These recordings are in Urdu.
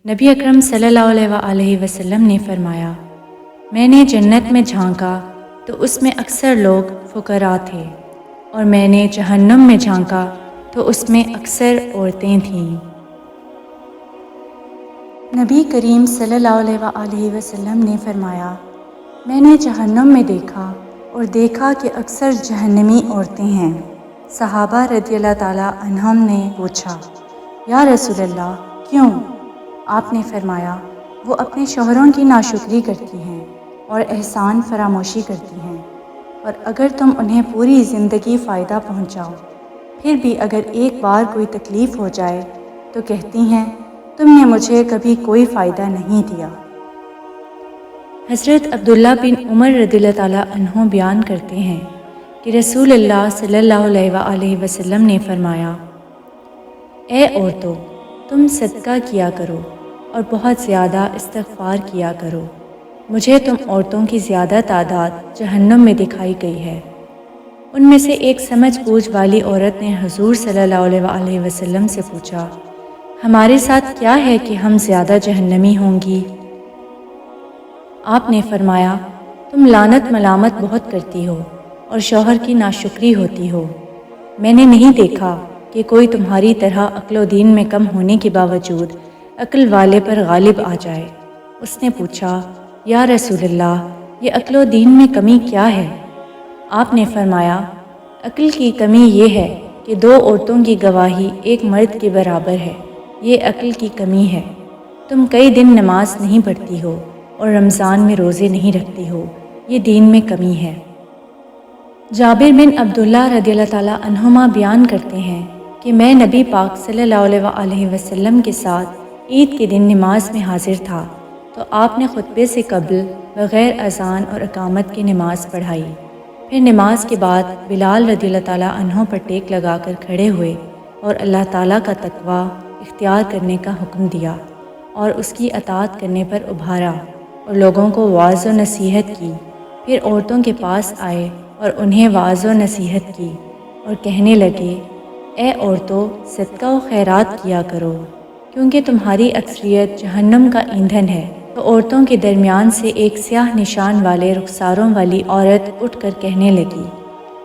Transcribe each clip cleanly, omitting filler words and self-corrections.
نبی اکرم صلی اللہ علیہ وسلم نے فرمایا، میں نے جنت میں جھانکا تو اس میں اکثر لوگ فقراء تھے، اور میں نے جہنم میں جھانکا تو اس میں اکثر عورتیں تھیں۔ نبی کریم صلی اللہ علیہ وسلم نے فرمایا، میں نے جہنم میں دیکھا اور دیکھا کہ اکثر جہنمی عورتیں ہیں۔ صحابہ رضی اللہ تعالیٰ عنہم نے پوچھا، یا رسول اللہ کیوں؟ آپ نے فرمایا، وہ اپنے شوہروں کی ناشکری کرتی ہیں اور احسان فراموشی کرتی ہیں، اور اگر تم انہیں پوری زندگی فائدہ پہنچاؤ، پھر بھی اگر ایک بار کوئی تکلیف ہو جائے تو کہتی ہیں، تم نے مجھے کبھی کوئی فائدہ نہیں دیا۔ حضرت عبداللہ بن عمر رضی اللہ تعالیٰ عنہ بیان کرتے ہیں کہ رسول اللہ صلی اللہ علیہ وسلم نے فرمایا، اے عورتوں، تم صدقہ کیا کرو اور بہت زیادہ استغفار کیا کرو۔ مجھے تم عورتوں کی زیادہ تعداد جہنم میں دکھائی گئی ہے۔ ان میں سے ایک سمجھ بوجھ والی عورت نے حضور صلی اللہ علیہ وسلم سے پوچھا، ہمارے ساتھ کیا ہے کہ ہم زیادہ جہنمی ہوں گی؟ آپ نے فرمایا، تم لعنت ملامت بہت کرتی ہو اور شوہر کی ناشکری ہوتی ہو۔ میں نے نہیں دیکھا کہ کوئی تمہاری طرح عقل و دین میں کم ہونے کے باوجود عقل والے پر غالب آ جائے۔ اس نے پوچھا، یا رسول اللہ، یہ عقل و دین میں کمی کیا ہے؟ آپ نے فرمایا، عقل کی کمی یہ ہے کہ دو عورتوں کی گواہی ایک مرد کے برابر ہے، یہ عقل کی کمی ہے۔ تم کئی دن نماز نہیں پڑھتی ہو اور رمضان میں روزے نہیں رکھتی ہو، یہ دین میں کمی ہے۔ جابر بن عبداللہ رضی اللہ تعالیٰ عنہما بیان کرتے ہیں کہ میں نبی پاک صلی اللہ علیہ وسلم کے ساتھ عید کے دن نماز میں حاضر تھا تو آپ نے خطبے سے قبل بغیر اذان اور اقامت کی نماز پڑھائی۔ پھر نماز کے بعد بلال رضی اللہ تعالیٰ عنہ پر ٹیک لگا کر کھڑے ہوئے اور اللہ تعالیٰ کا تقوی اختیار کرنے کا حکم دیا اور اس کی اطاعت کرنے پر ابھارا اور لوگوں کو وعظ و نصیحت کی۔ پھر عورتوں کے پاس آئے اور انہیں وعظ و نصیحت کی اور کہنے لگے، اے عورتوں، صدقہ و خیرات کیا کرو، کیونکہ تمہاری اکثریت جہنم کا ایندھن ہے۔ تو عورتوں کے درمیان سے ایک سیاہ نشان والے رخساروں والی عورت اٹھ کر کہنے لگی،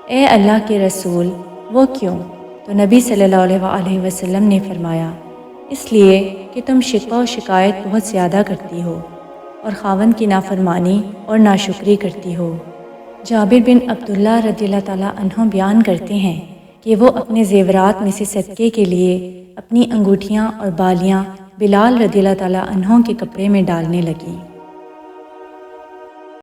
اے اللہ کے رسول، وہ کیوں؟ تو نبی صلی اللہ علیہ وسلم نے فرمایا، اس لیے کہ تم شکوہ و شکایت بہت زیادہ کرتی ہو اور خاوند کی نافرمانی اور ناشکری کرتی ہو۔ جابر بن عبداللہ رضی اللہ تعالیٰ عنہ بیان کرتے ہیں کہ وہ اپنے زیورات میں سے صدقے کے لیے اپنی انگوٹھیاں اور بالیاں بلال رضی اللہ تعالیٰ عنہ کے کپڑے میں ڈالنے لگیں۔